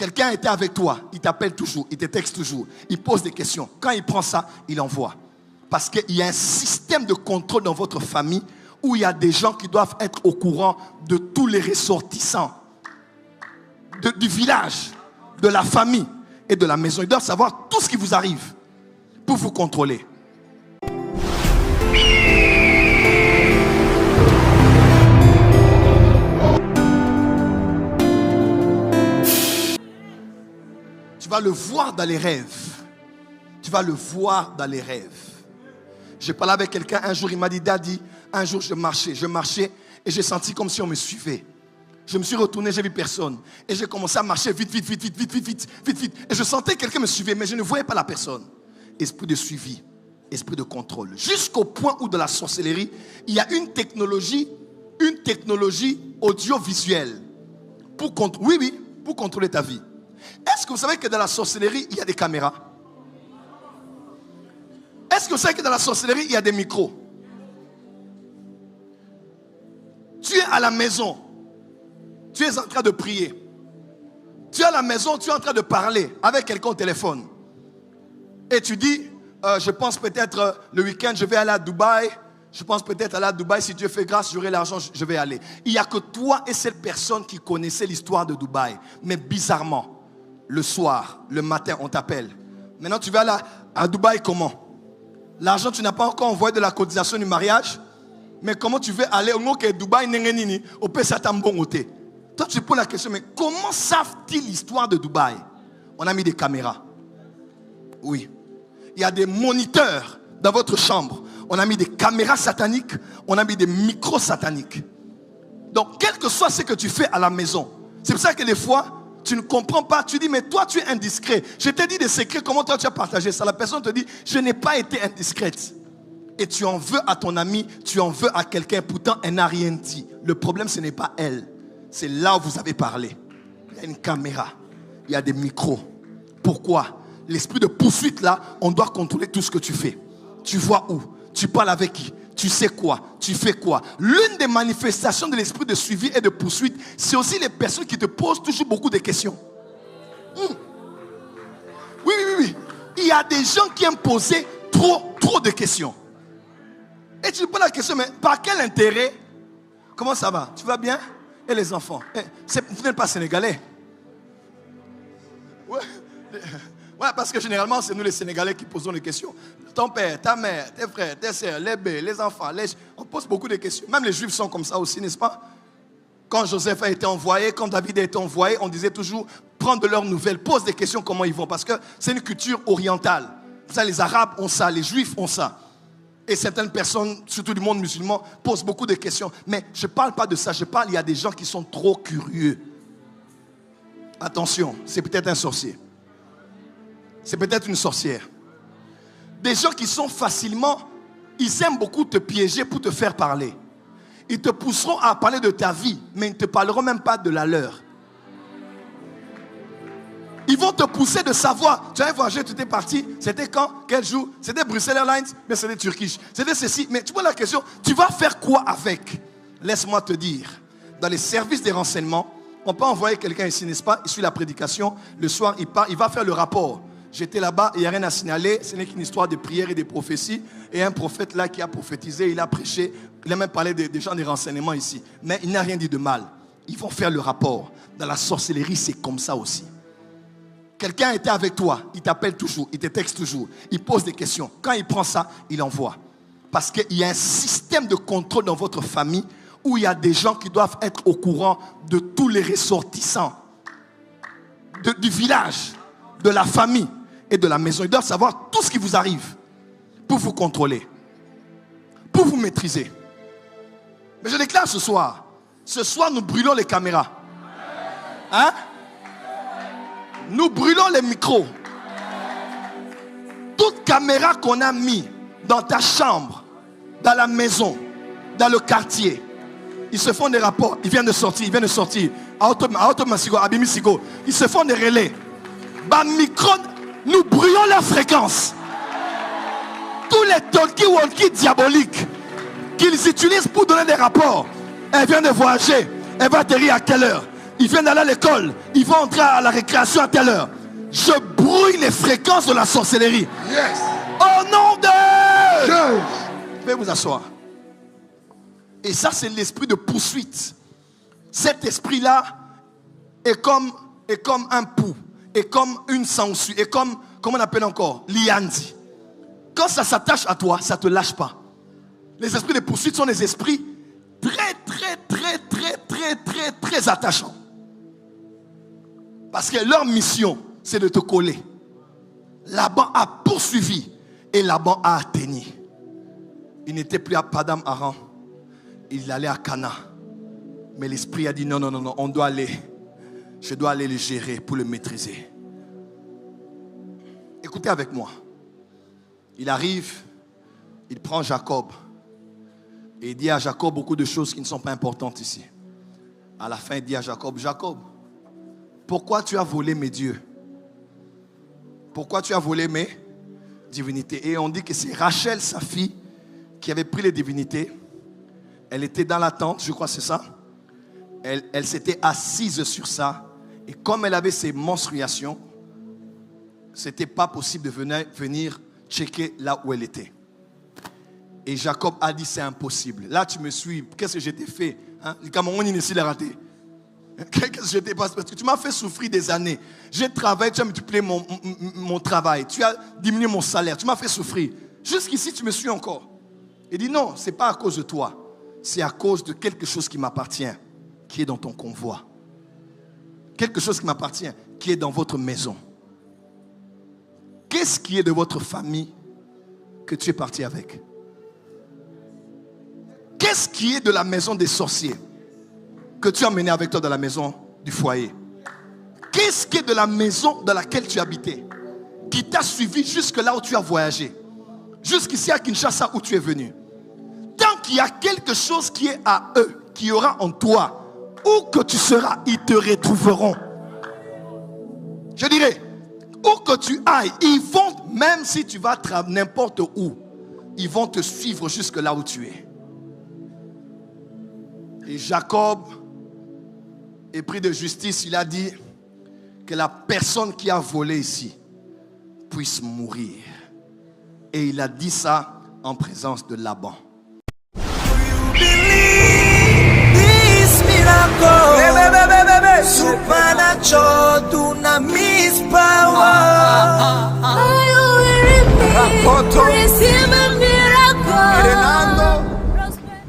Quelqu'un était avec toi, il t'appelle toujours, il te texte toujours, il pose des questions. Quand il prend ça, il envoie. Parce qu'il y a un système de contrôle dans votre famille où il y a des gens qui doivent être au courant de tous les ressortissants du village, de la famille et de la maison. Ils doivent savoir tout ce qui vous arrive pour vous contrôler. Tu vas le voir dans les rêves. Tu vas le voir dans les rêves. J'ai parlé avec quelqu'un un jour, il m'a dit, Daddy, un jour je marchais et j'ai senti comme si on me suivait. Je me suis retourné, j'ai vu personne. Et j'ai commencé à marcher vite. Et je sentais que quelqu'un me suivait, mais je ne voyais pas la personne. Esprit de suivi, esprit de contrôle. Jusqu'au point où dans la sorcellerie, il y a une technologie audiovisuelle pour contrôler ta vie. Est-ce que vous savez que dans la sorcellerie, il y a des caméras? Est-ce que vous savez que dans la sorcellerie, il y a des micros? Tu es à la maison. Tu es en train de prier. Tu es à la maison, tu es en train de parler avec quelqu'un au téléphone. Et tu dis, je pense peut-être le week-end, je vais aller à Dubaï. Je pense peut-être aller à Dubaï, si Dieu fait grâce, j'aurai l'argent, je vais aller. Il n'y a que toi et cette personne qui connaissait l'histoire de Dubaï. Mais bizarrement, le soir, le matin, on t'appelle. Maintenant, tu vas aller à Dubaï comment? L'argent, tu n'as pas encore envoyé de la cotisation du mariage. Mais comment tu veux aller au Dubaï, au Pesatambongote? Toi, tu poses la question, mais comment savent-ils l'histoire de Dubaï? On a mis des caméras. Oui. Il y a des moniteurs dans votre chambre. On a mis des caméras sataniques. On a mis des micros sataniques. Donc, quel que soit ce que tu fais à la maison, c'est pour ça que des fois, tu ne comprends pas. Tu dis, mais toi, tu es indiscret. Je t'ai dit des secrets. Comment toi, tu as partagé ça? La personne te dit, je n'ai pas été indiscrète. Et tu en veux à ton ami, tu en veux à quelqu'un. Pourtant, elle n'a rien dit. Le problème, ce n'est pas elle. C'est là où vous avez parlé. Il y a une caméra. Il y a des micros. Pourquoi? L'esprit de poursuite là, on doit contrôler tout ce que tu fais. Tu vois où? Tu parles avec qui? Tu sais quoi? Tu fais quoi? L'une des manifestations de l'esprit de suivi et de poursuite, c'est aussi les personnes qui te posent toujours beaucoup de questions. Oui. Il y a des gens qui aiment poser trop de questions. Et tu te poses la question, mais par quel intérêt? Comment ça va? Tu vas bien? Et les enfants? Vous n'êtes pas sénégalais? Ouais, parce que généralement, c'est nous les Sénégalais qui posons les questions. Ton père, ta mère, tes frères, tes soeurs, les bébés, les enfants, on pose beaucoup de questions. Même les Juifs sont comme ça aussi, n'est-ce pas? Quand Joseph a été envoyé, quand David a été envoyé, on disait toujours, prends de leurs nouvelles, pose des questions, comment ils vont. Parce que c'est une culture orientale. Ça, les Arabes ont ça, les Juifs ont ça. Et certaines personnes, surtout du monde musulman, posent beaucoup de questions. Mais je ne parle pas de ça, il y a des gens qui sont trop curieux. Attention, c'est peut-être un sorcier. C'est peut-être une sorcière. Des gens qui sont facilement, ils aiment beaucoup te piéger pour te faire parler. Ils te pousseront à parler de ta vie, mais ils ne te parleront même pas de la leur. Ils vont te pousser de savoir. Tu avais voyagé, tu étais parti. C'était quand? Quel jour? C'était Bruxelles Airlines, mais c'était Turkish. C'était ceci. Mais tu vois la question, tu vas faire quoi avec? Laisse-moi te dire. Dans les services des renseignements, on peut envoyer quelqu'un ici, n'est-ce pas? Il suit la prédication. Le soir, il part, il va faire le rapport. J'étais là-bas, il n'y a rien à signaler. Ce n'est qu'une histoire de prière et de prophétie. Et un prophète là qui a prophétisé, il a prêché. Il a même parlé des gens des renseignements ici. Mais il n'a rien dit de mal. Ils vont faire le rapport. Dans la sorcellerie, c'est comme ça aussi. Quelqu'un était avec toi, il t'appelle toujours, il te texte toujours. Il pose des questions. Quand il prend ça, il envoie. Parce qu'il y a un système de contrôle dans votre famille où il y a des gens qui doivent être au courant de tous les ressortissants du village, de la famille et de la maison. Ils doivent savoir tout ce qui vous arrive pour vous contrôler, pour vous maîtriser. Mais je déclare ce soir, nous brûlons les caméras. Hein? Nous brûlons les micros. Toute caméra qu'on a mis dans ta chambre, dans la maison, dans le quartier, ils se font des rapports. Ils viennent de sortir. Ils se font des relais. Micro, nous brûlons leur fréquence. Tous les talkie-walkie diaboliques qu'ils utilisent pour donner des rapports. Elle vient de voyager. Elle va atterrir à quelle heure? ils viennent d'aller à l'école, ils vont entrer à la récréation à telle heure. Je brouille les fréquences de la sorcellerie. Yes. Au nom de... Yes. Veuillez vous asseoir. Et ça, c'est l'esprit de poursuite. Cet esprit-là est comme un pou, est comme une sangsue, est comme, comment on appelle encore, liandi. Quand ça s'attache à toi, ça ne te lâche pas. Les esprits de poursuite sont des esprits très attachants. Parce que leur mission, c'est de te coller. Laban a poursuivi et Laban a atteint. Il n'était plus à Padam Aram. Il allait à Cana. Mais l'esprit a dit non, on doit aller. Je dois aller le gérer pour le maîtriser. Écoutez avec moi. Il arrive, il prend Jacob. Et il dit à Jacob beaucoup de choses qui ne sont pas importantes ici. À la fin, il dit à Jacob, Jacob, pourquoi tu as volé mes dieux? Pourquoi tu as volé mes divinités? Et on dit que c'est Rachel, sa fille, qui avait pris les divinités. Elle était dans la tente, je crois que c'est ça. Elle s'était assise sur ça. Et comme elle avait ses menstruations, ce n'était pas possible de venir checker là où elle était. Et Jacob a dit c'est impossible. Là tu me suis, qu'est-ce que je t'ai fait? Le Cameroun ici l'a raté. Qu'est-ce que je t'ai passé? Parce que tu m'as fait souffrir des années. J'ai travaillé, tu as multiplié mon travail. Tu as diminué mon salaire. Tu m'as fait souffrir. Jusqu'ici tu me suis encore. Il dit non, ce n'est pas à cause de toi. C'est à cause de quelque chose qui m'appartient, qui est dans ton convoi. Quelque chose qui m'appartient, qui est dans votre maison. Qu'est-ce qui est de votre famille que tu es parti avec? Qu'est-ce qui est de la maison des sorciers que tu as mené avec toi dans la maison du foyer? Qu'est-ce qui est de la maison dans laquelle tu habitais, qui t'a suivi jusque là où tu as voyagé, jusqu'ici à Kinshasa où tu es venu? Tant qu'il y a quelque chose qui est à eux, qui y aura en toi, où que tu seras, ils te retrouveront. Je dirais, où que tu ailles, ils vont, même si tu vas n'importe où, ils vont te suivre jusque là où tu es. Et Jacob, épris de justice, il a dit que la personne qui a volé ici puisse mourir. Et il a dit ça en présence de Laban.